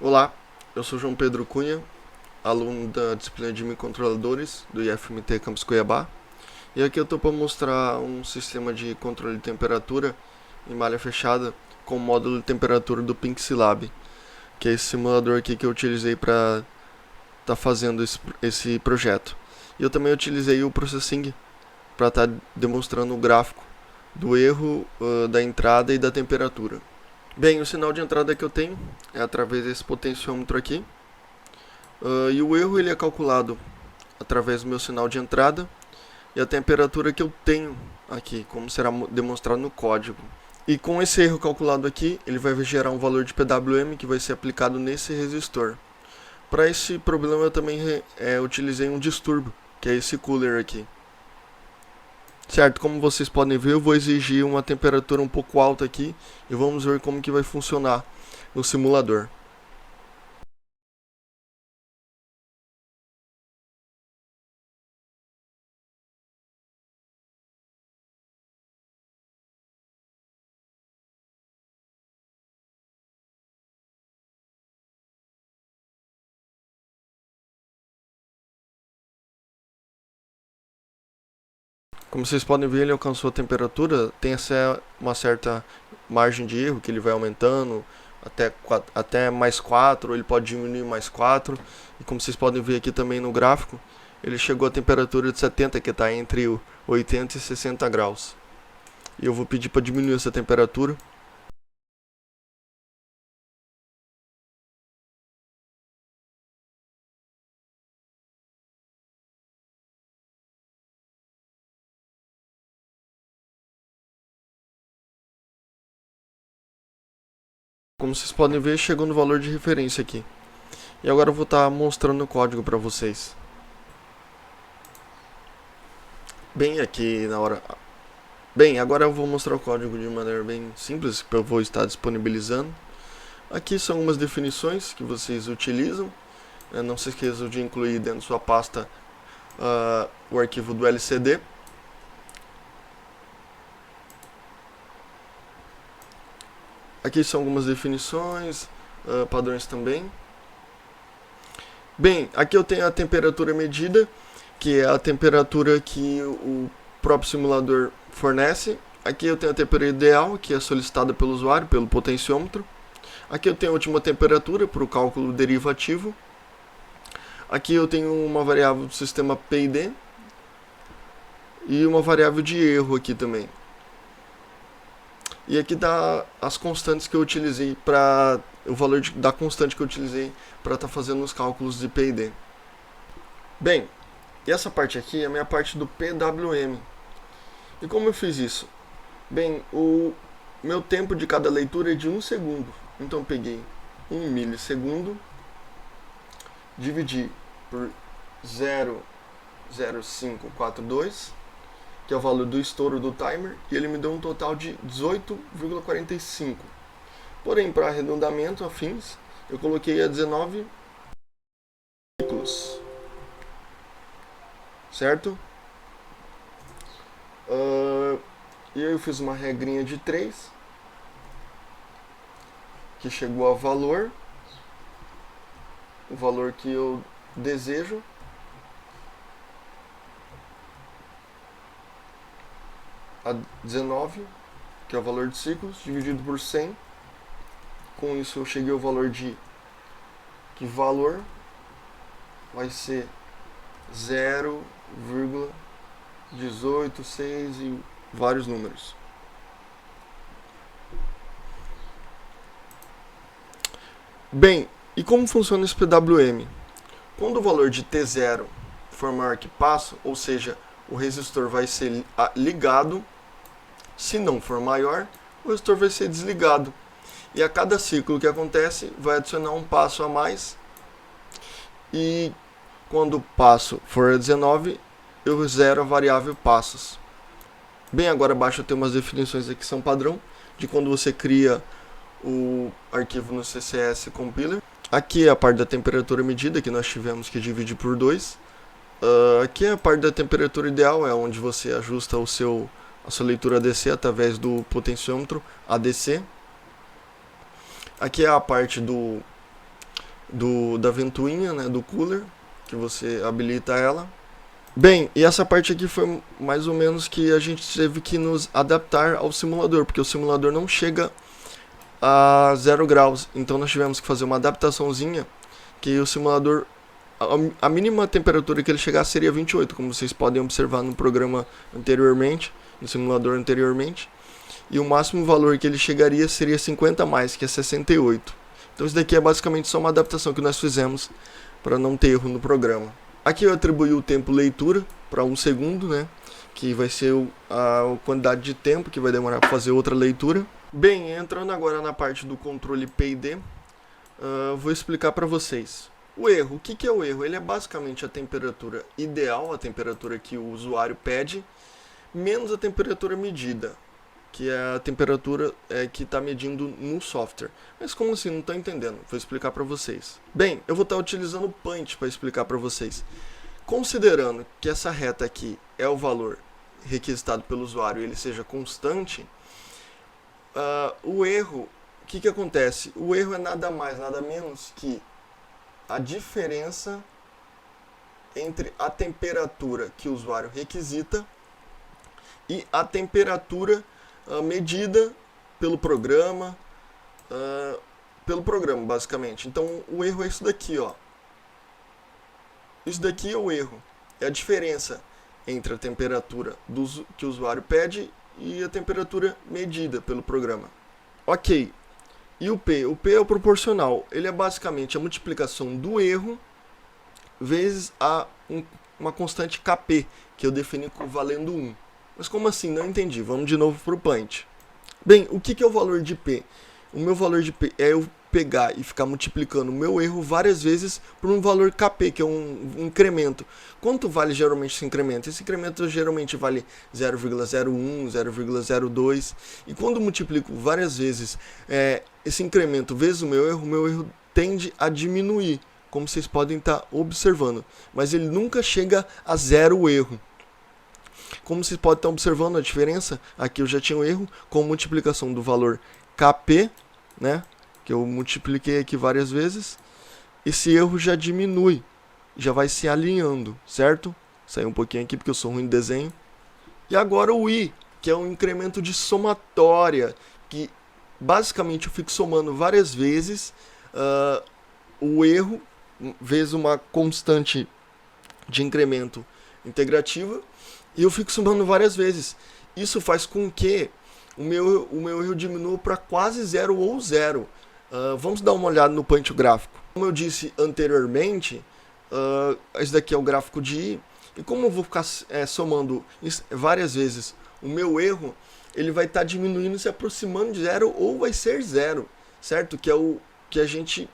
Olá, eu sou João Pedro Cunha, aluno da disciplina de microcontroladores do IFMT Campus Cuiabá. E aqui eu estou para mostrar um sistema de controle de temperatura em malha fechada com o módulo de temperatura do PinxLab, que é esse simulador aqui que eu utilizei para estar fazendo esse projeto. E eu também utilizei o Processing para estar demonstrando o gráfico do erro da entrada e da temperatura. Bem, o sinal de entrada que eu tenho é através desse potenciômetro aqui. E o erro ele é calculado através do meu sinal de entrada e a temperatura que eu tenho aqui, como será demonstrado no código. E com esse erro calculado aqui, ele vai gerar um valor de PWM que vai ser aplicado nesse resistor. Para esse problema eu também utilizei um distúrbio, que é esse cooler aqui. Certo, como vocês podem ver, eu vou exigir uma temperatura um pouco alta aqui e vamos ver como que vai funcionar no simulador. Como vocês podem ver, ele alcançou a temperatura, tem uma certa margem de erro que ele vai aumentando até mais 4, ele pode diminuir mais 4. E como vocês podem ver aqui também no gráfico, ele chegou a temperatura de 70, que está entre 80 e 60 graus. E eu vou pedir para diminuir essa temperatura. Como vocês podem ver, chegou no valor de referência aqui. E agora eu vou estar mostrando o código para vocês. Bem aqui na hora... Bem, agora eu vou mostrar o código de maneira bem simples, que eu vou estar disponibilizando. Aqui são algumas definições que vocês utilizam. Não se esqueçam de incluir dentro da sua pasta o arquivo do LCD. Aqui são algumas definições, padrões também. Bem, aqui eu tenho a temperatura medida, que é a temperatura que o próprio simulador fornece. Aqui eu tenho a temperatura ideal, que é solicitada pelo usuário, pelo potenciômetro. Aqui eu tenho a última temperatura para o cálculo derivativo. Aqui eu tenho uma variável do sistema PID e uma variável de erro aqui também. E aqui dá as constantes que eu utilizei para o valor da constante que eu utilizei para estar fazendo os cálculos de PID. Bem, e essa parte aqui é a minha parte do PWM. E como eu fiz isso? Bem, o meu tempo de cada leitura é de 1 segundo. Então eu peguei 1 milissegundo, dividi por 0,0542, que é o valor do estouro do timer, e ele me deu um total de 18,45. Porém, para arredondamento a fins, eu coloquei a 19 ciclos. Certo? E aí eu fiz uma regrinha de 3, que chegou a valor, o valor que eu desejo. A 19, que é o valor de ciclos, dividido por 100. Com isso eu cheguei ao valor de que valor vai ser 0,186 e vários números. Bem, e como funciona esse PWM? Quando o valor de T0 for maior que passo, ou seja, o resistor vai ser ligado. Se não for maior, o resistor vai ser desligado. E a cada ciclo que acontece, vai adicionar um passo a mais. E quando o passo for 19, eu zero a variável passos. Bem, agora abaixo eu tenho umas definições aqui que são padrão, de quando você cria o arquivo no CSS Compiler. Aqui é a parte da temperatura medida, que nós tivemos que dividir por 2. Aqui é a parte da temperatura ideal, é onde você ajusta a sua leitura ADC através do potenciômetro ADC. Aqui é a parte da ventoinha, né, do cooler, que você habilita ela. Bem, e essa parte aqui foi mais ou menos que a gente teve que nos adaptar ao simulador, porque o simulador não chega a 0 graus, então nós tivemos que fazer uma adaptaçãozinha, que o simulador, a mínima temperatura que ele chegar seria 28, como vocês podem observar no programa anteriormente, no simulador anteriormente, e o máximo valor que ele chegaria seria 50 mais, que é 68. Então isso daqui é basicamente só uma adaptação que nós fizemos para não ter erro no programa. Aqui eu atribuí o tempo leitura para 1 segundo, né? Que vai ser a quantidade de tempo que vai demorar para fazer outra leitura. Bem, entrando agora na parte do controle PID, vou explicar para vocês. O erro, o que é o erro? Ele é basicamente a temperatura ideal, a temperatura que o usuário pede, menos a temperatura medida, que é a temperatura que está medindo no software. Mas como assim? Não estou entendendo. Vou explicar para vocês. Bem, eu vou estar utilizando o Punch para explicar para vocês. Considerando que essa reta aqui é o valor requisitado pelo usuário e ele seja constante, o erro, o que acontece? O erro é nada mais, nada menos que a diferença entre a temperatura que o usuário requisita e a temperatura medida pelo programa, basicamente. Então o erro é isso daqui, ó. Isso daqui é o erro, é a diferença entre a temperatura que o usuário pede e a temperatura medida pelo programa. Ok, e o P? O P é o proporcional, ele é basicamente a multiplicação do erro vezes uma constante Kp, que eu defini valendo 1. Mas como assim? Não entendi. Vamos de novo para o Punch. Bem, o que é o valor de P? O meu valor de P é eu pegar e ficar multiplicando o meu erro várias vezes por um valor Kp, que é um incremento. Quanto vale geralmente esse incremento? Esse incremento geralmente vale 0,01, 0,02. E quando multiplico várias vezes esse incremento vezes o meu erro tende a diminuir, como vocês podem estar observando. Mas ele nunca chega a 0 erro. Como vocês podem estar observando a diferença, aqui eu já tinha um erro com multiplicação do valor Kp, né, que eu multipliquei aqui várias vezes. Esse erro já diminui, já vai se alinhando, certo? Saiu um pouquinho aqui porque eu sou ruim de desenho. E agora o I, que é um incremento de somatória, que basicamente eu fico somando várias vezes o erro vezes uma constante de incremento integrativa, e eu fico somando várias vezes. Isso faz com que o meu erro diminua para quase 0 ou 0. Vamos dar uma olhada no Punch gráfico. Como eu disse anteriormente, esse daqui é o gráfico de I. E como eu vou ficar somando várias vezes o meu erro, ele vai estar diminuindo, se aproximando de 0 ou vai ser 0, certo? Que é o que a gente...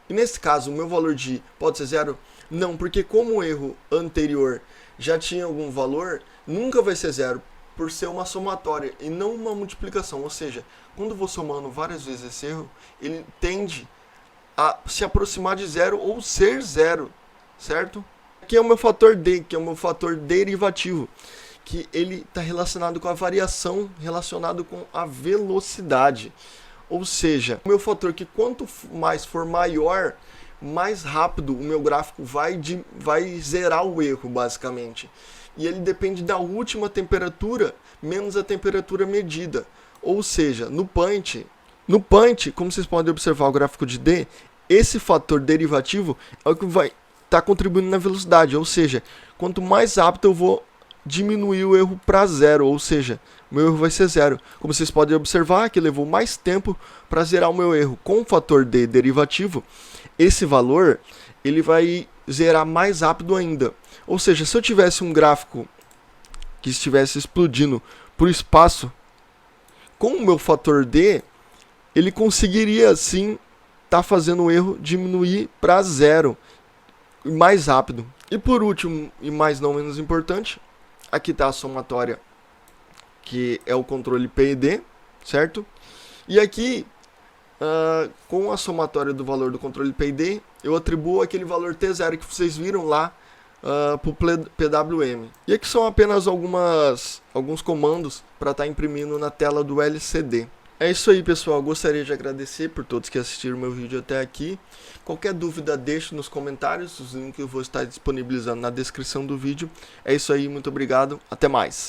E nesse caso, o meu valor de I pode ser 0? Não, porque como o erro anterior já tinha algum valor, nunca vai ser 0, por ser uma somatória e não uma multiplicação. Ou seja, quando eu vou somando várias vezes esse erro, ele tende a se aproximar de 0 ou ser 0, certo? Aqui é o meu fator D, que é o meu fator derivativo, que ele está relacionado com a variação, relacionado com a velocidade. Ou seja, o meu fator que quanto mais for maior, mais rápido o meu gráfico vai zerar o erro, basicamente. E ele depende da última temperatura menos a temperatura medida. Ou seja, no Punch, como vocês podem observar o gráfico de D, esse fator derivativo é o que vai estar contribuindo na velocidade. Ou seja, quanto mais rápido eu vou diminuir o erro para 0, ou seja, o meu erro vai ser 0. Como vocês podem observar, que levou mais tempo para zerar o meu erro com o fator D derivativo, esse valor ele vai zerar mais rápido ainda. Ou seja, se eu tivesse um gráfico que estivesse explodindo por espaço, com o meu fator D, ele conseguiria sim estar fazendo o erro diminuir para 0 mais rápido. E por último, e mais não menos importante, aqui está a somatória, que é o controle PID, certo? E aqui, com a somatória do valor do controle PID, eu atribuo aquele valor T0 que vocês viram lá para o PWM. E aqui são apenas alguns comandos para estar imprimindo na tela do LCD. É isso aí, pessoal. Gostaria de agradecer por todos que assistiram meu vídeo até aqui. Qualquer dúvida, deixe nos comentários. Os links eu vou estar disponibilizando na descrição do vídeo. É isso aí, muito obrigado. Até mais.